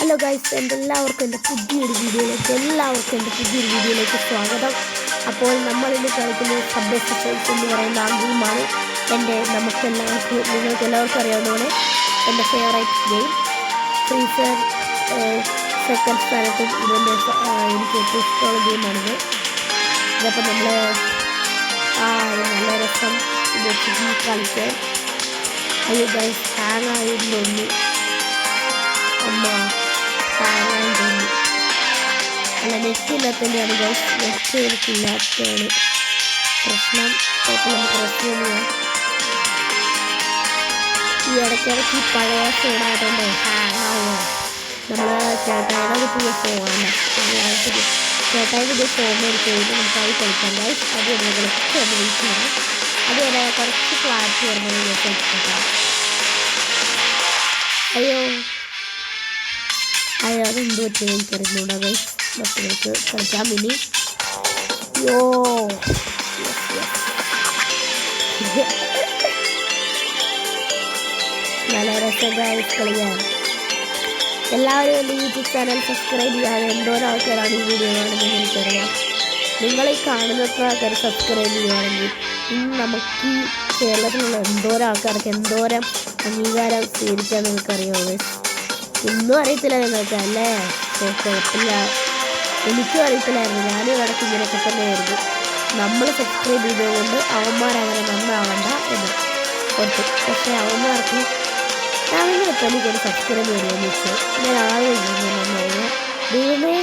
Hello guys, എല്ലാവർക്കും എൻ്റെ പുതിയൊരു വീഡിയോയിലേക്ക് സ്വാഗതം. അപ്പോൾ നമ്മളിന്ന് കളിക്കുന്നത് സബ്വേ സർഫേഴ്സ് എന്ന് പറയുന്ന ആ ഗെയിമാണ്. നിങ്ങൾക്ക് എല്ലാവർക്കും അറിയാവുന്നതാണ് എൻ്റെ ഫേവറേറ്റ് ഗെയിം. ഫ്രീസർ സെക്കൻഡ് സ്ഥാനത്തും ഇതിൻ്റെ എനിക്ക് ഏറ്റവും ഇഷ്ടമുള്ള ഗെയിമാണിത്. ഇതപ്പോൾ നമ്മൾ നല്ല രസം വെച്ചിട്ട് കളിക്കാൻ. അയ്യോ ഗൈസ്, ഹാങ് ആയിരുന്നു അമ്മ കാണാൻ തോന്നി. അല്ല, നെറ്റില്ലാത്തതിൻ്റെയാണ് ഗൈസ്. നെറ്റ് എനിക്കില്ലാത്തതാണ് പ്രശ്നം. പ്രശ്നമില്ല. ഈ ഇടയ്ക്കിടയ്ക്ക് പഴയ ഫോണായതുകൊണ്ട് ഹാങ് ആവുക. നമ്മൾ ചേട്ടായുടെ പുതിയ ഫോണാണ്. ചേട്ടായി പുതിയ ഫോൺ എടുക്കുകയും നമുക്കത് കളിക്കാം ഗൈസ്. അത് ഞങ്ങൾക്ക് ഉപയോഗിക്കുന്നത് അതുവരെ കുറച്ച് ക്ലാരിറ്റി വരുന്നത് കളിക്കാം. അതെന്തോ പറ്റിയത് എനിക്കറിഞ്ഞൂടാ ഗൈസ്. മക്കൾക്ക് കളിക്കാം ഇനി. നല്ല രസം ഗൈസ് കളിക്കാൻ. എല്ലാവരും എൻ്റെ യൂട്യൂബ് ചാനൽ സബ്സ്ക്രൈബ് ചെയ്യാൻ എന്തോരം ആൾക്കാരാണ് ഈ വീഡിയോ കാണുന്നത് എനിക്കറിയാം. നിങ്ങളീ കാണുന്നത്ര ആൾക്കാർ സബ്സ്ക്രൈബ് ചെയ്യുകയാണെങ്കിൽ ഇന്ന് നമുക്ക് ഈ കേരളത്തിലുള്ള എന്തോരം ആൾക്കാർക്ക് എന്തോരം അംഗീകാരം സ്വീകരിക്കാൻ നിങ്ങൾക്കറിയാമോ ഗൈസ്? ഒന്നും അറിയത്തില്ല നിങ്ങൾക്ക് അല്ലേ? കുഴപ്പമില്ല, എനിക്കും അറിയത്തില്ലായിരുന്നു. ഞാനും ഇടയ്ക്ക് ഇങ്ങനെയൊക്കെ തന്നെയായിരുന്നു. നമ്മൾ സബ്സ്ക്രൈബ് ചെയ്തതുകൊണ്ട് അവന്മാരങ്ങനെ നന്നാവണ്ട എന്ന് ഓർത്തു. പക്ഷേ അവന്മാർക്ക് ഞാനിപ്പോൾ എനിക്കൊരു സബ്സ്ക്രൈബ് ചെയ്യുമെന്ന് വെച്ചാൽ ഞാൻ ആലോചിക്കുന്നു. ദൈവമേ,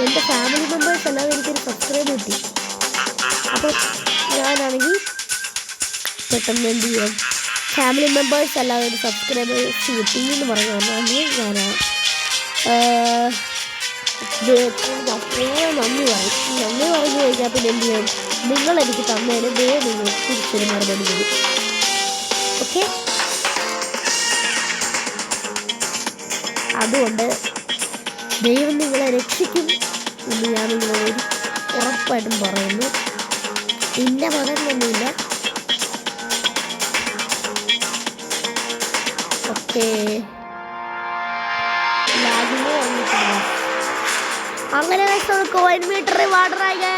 എൻ്റെ ഫാമിലി മെമ്പേഴ്സ് അല്ലാതെ എനിക്കൊരു സബ്സ്ക്രൈബ് കിട്ടി. അപ്പോൾ ഞാനാണെങ്കിൽ പെട്ടെന്ന് എന്ത് ചെയ്യും, ഫാമിലി മെമ്പേഴ്സ് അല്ലാതെ ഒരു സബ്സ്ക്രൈബേഴ്സ് കിട്ടി എന്ന് പറഞ്ഞു പറഞ്ഞാൽ ഞാൻ നന്ദി പറഞ്ഞു കഴിഞ്ഞാൽ പിന്നെ എന്ത് ചെയ്യും, നിങ്ങളെനിക്ക് തന്നതിന് നിങ്ങൾ തിരിച്ചൊരു മറുപടി തരും. ഓക്കെ, അതുകൊണ്ട് ദൈവം നിങ്ങളെ രക്ഷിക്കും എന്ന് ഞാൻ നിങ്ങളോട് ഉറപ്പായിട്ടും പറയുന്നു. ഇന്ന മകനൊന്നുമില്ല. ഓക്കെ, അങ്ങനെ നമുക്ക് 1 മീറ്റർ വാട്ടറായി.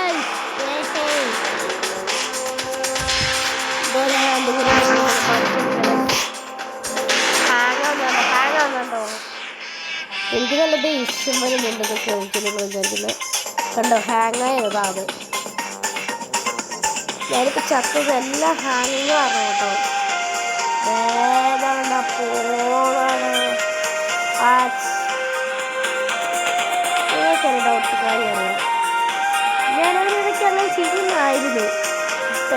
എനിക്ക് നല്ലത് ഇഷ്ടം വരുന്നുണ്ടെന്ന് ചോദിക്കുന്നു വിചാരിക്കുന്നത്. കണ്ടോ, ഹാങ് ആയതാണ്. ഞാനിപ്പോൾ ചത്തത് എല്ലാം ഹാങ്ങിങ് പറഞ്ഞു കേട്ടോ. ഡൗട്ട് കാര്യമാണ്. ഞാനതിനിടയ്ക്കെല്ലാം ചെയ്യുന്നതായിരുന്നു.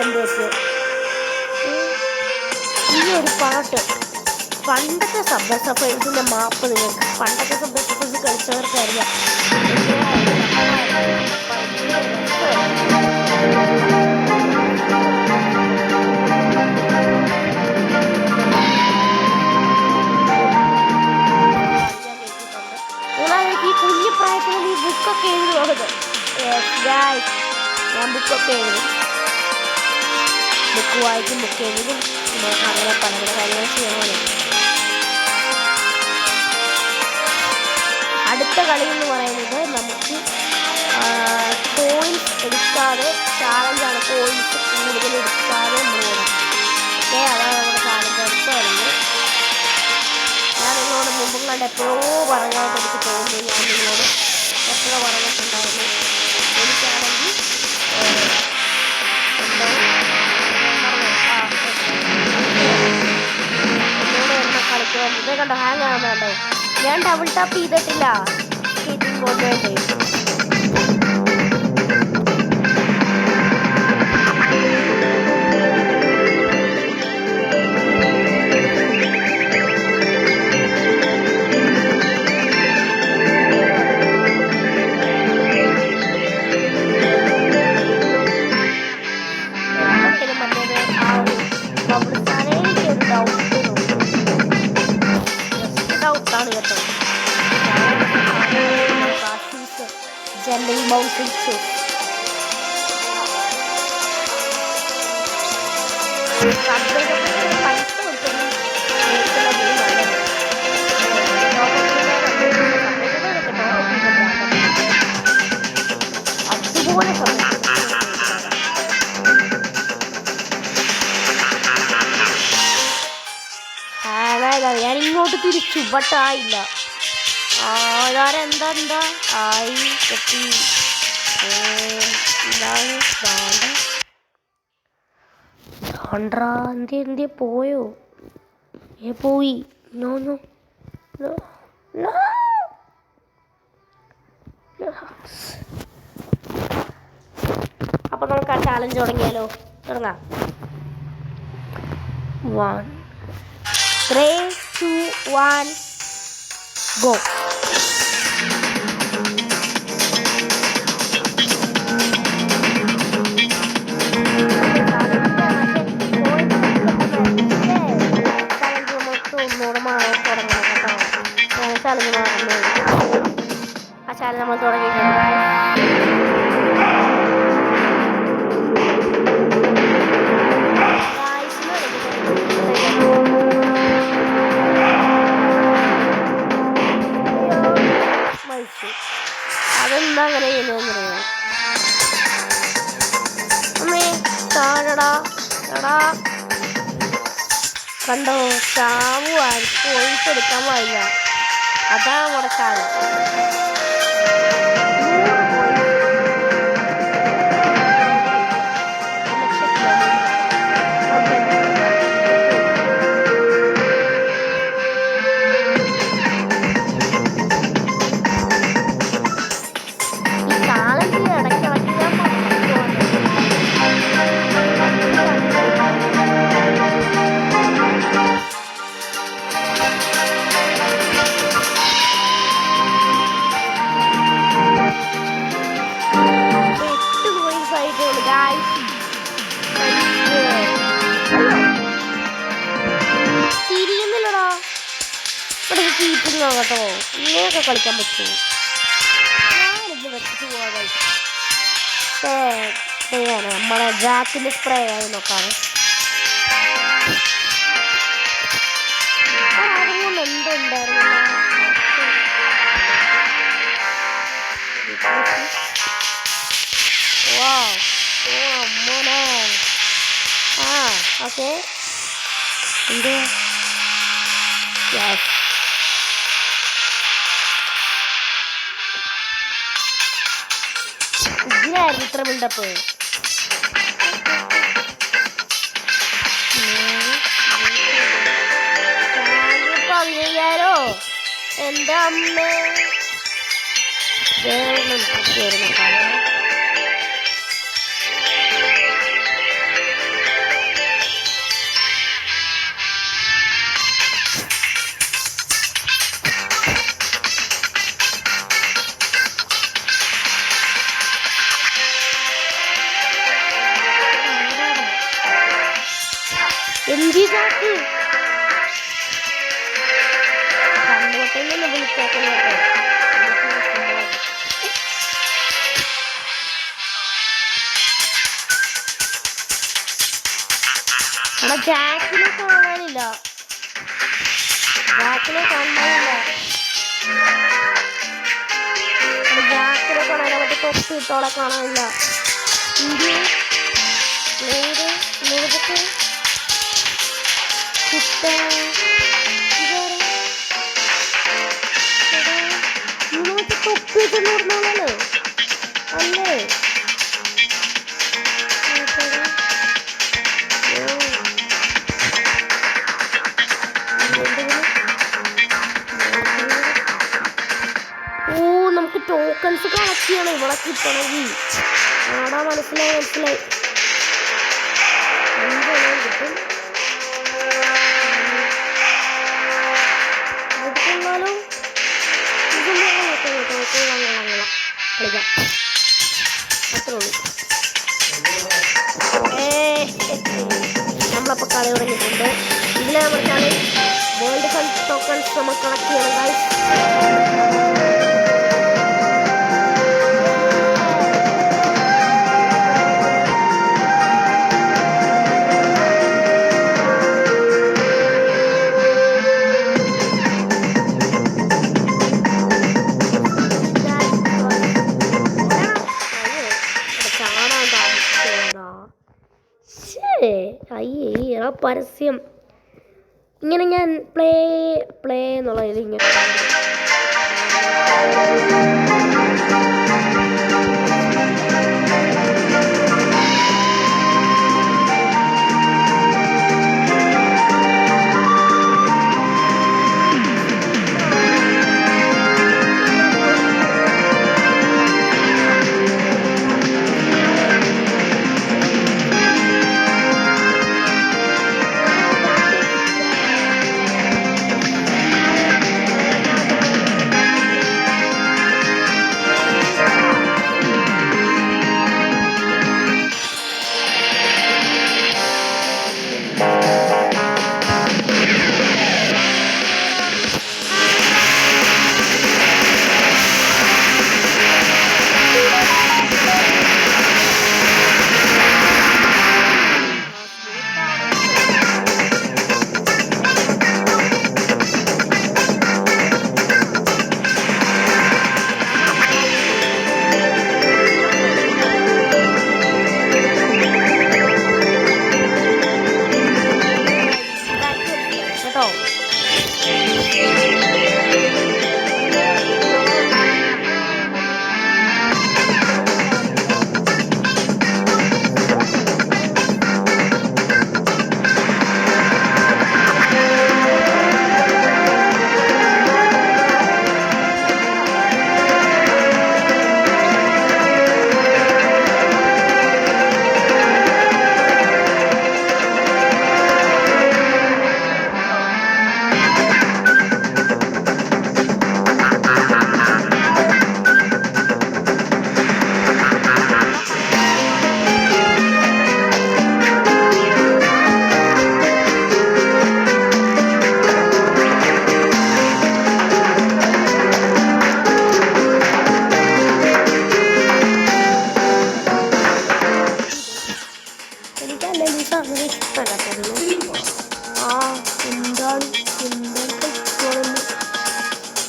എൻ്റെയൊക്കെ ഈ ഒരു പാട്ട് പണ്ടത്തെ സബ്വേ സർഫേഴ്സിൻ്റെ മാപ്പ് നിങ്ങൾക്ക് പണ്ടത്തെ സബ്വേ സർഫേഴ്സ് കളിച്ചവർക്കറിയാം. ഈ കുഞ്ഞു പ്രായത്തിൽ നീ ബുക്കൊക്കെ എഴുതുന്നത്. ഞാൻ ബുക്കൊക്കെ എഴുതും, ബുക്ക് വായിക്കും, ബുക്ക് എഴുതും. അങ്ങനെ പല പല കാര്യങ്ങൾ ചെയ്യണം. അടുത്ത കളി എന്ന് പറയുന്നത് നമുക്ക് കോയിൻസ് എടുക്കാതെ ചാലഞ്ചാണ്. കോയിൻസ് കൂടുതൽ എടുക്കാതെ നമ്മൾ പോകണം. ഓക്കെ, അതാണ് നമ്മുടെ ചാലഞ്ച്. അടുത്ത കളിയിൽ ഞാൻ നിങ്ങളോട് മുമ്പും കണ്ട് എപ്പോഴോ പറഞ്ഞായിട്ട് എനിക്ക് തോന്നുന്നു. ഞാൻ നിങ്ങളോട് എപ്പോഴോ പറഞ്ഞിട്ടുണ്ടായിരുന്നു. എനിക്കാണെങ്കിൽ എന്നോട് എന്നെ കളിക്കുന്നത് ഇത് കണ്ടോ, ഹാങ് ആവുന്നുണ്ടോ? ഞാൻ ഡബിൾ ടാപ്പ് ചെയ്തിട്ടില്ല. ചീറ്റിംഗ് കൊണ്ട് വേണ്ടി ഡൗട്ടാണ് കേട്ടോ. ജെല്ലിംഗ് ബൗൺസിംഗ് ഷൂസ് പൈസ കൊടുക്കുന്നു. ചുവട്ടായില്ല. എന്താ എന്താ ആയി കെട്ടി എന്താണ് എന്തിയ പോയോ? പോയി. No no no no. അപ്പൊ നമുക്ക് ആ ചാലഞ്ച് തുടങ്ങിയാലോ? തുടങ്ങാം. 1 3 2 1 go. ആ ചാനൽ നമ്മൾ തുടങ്ങിയിട്ടുണ്ട്. അതെന്താ അങ്ങനെ ചെയ്യുന്നതെന്നറിയോ? അമ്മേ താഴടാ എടാ കണ്ടോ, ചാവുമായിരിക്കും, ഒഴിച്ചെടുക്കാൻ പാടില്ല. അതാണ് നമ്മുടെ ചാനൽ. തിരിയുന്നില്ലടാ. ഇവിടെ ചീറ്റിങ്ങോ കേട്ടോ, ഇങ്ങനെയൊക്കെ കളിക്കാൻ പറ്റുമോ? ഞാനിത് വെച്ചിട്ട് പോകാൻ നമ്മളെ ജാക്കിന്റെ സ്പ്രേ ആയി നോക്കാറ്. അതുകൊണ്ട് എന്തുണ്ടായിരുന്നു? അമ്മോനെ. ഓക്കെ എന്ത് ഇതിനായിരുന്നു ഇത്ര ബിൽഡപ്പ്. പതിനയ്യായിരോ എൻ്റെ അമ്മേ. എന്തിനാക്ക് കണ്ണുകൊട്ടൊന്നും വിളിച്ചേക്കണം കേട്ടോ. എടാ ജാക്കിനെ കാണാനില്ല, ജാക്കിനെ കാണാനില്ല. ജാക്കിനെ കാണാനില്ല, മറ്റേ തൊപ്പി ഇട്ടോളെ കാണാനില്ല. ഇന്ത്യ നേരത്തെ തൊപ്പിയിട്ട് നോർമലല്ലേ അല്ലേ? നമുക്ക് ടോക്കൺസ് കളക്ട് ചെയ്യണം ഇവിടെ കിട്ടണമെങ്കിൽ. ആടാ മനസ്സിലായി കിട്ടും. കളിക്കാം അത്രേ ഉള്ളൂ. നമ്മളപ്പോൾ കളി തുടങ്ങിയിട്ടുണ്ട്. ഇതിൽ നമ്മൾ കളി വേൾഡ് കപ്പ് ടോക്കൺസ് നമ്മൾ കളക്ട് ചെയ്യണം ഗൈസ്. അയ്യേ പരസ്യം ഇങ്ങനെ ഞാൻ പ്ലേ പ്ലേ എന്നുള്ളതിൽ ഇങ്ങനെ കേട്ടോ. അങ്ങനെ ഇഷ്ടമല്ല. എന്താണ്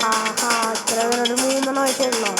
ആഹാ അത്ര ഒരു 3 ആയിട്ടേ ഉള്ളോ?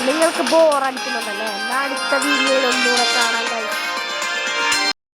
നിങ്ങൾക്ക് ബോറടിക്കുന്നുണ്ടല്ലേ? എന്നാൽ അടുത്ത വീഡിയോയിൽ ഒന്നുകൂടെ കാണാൻ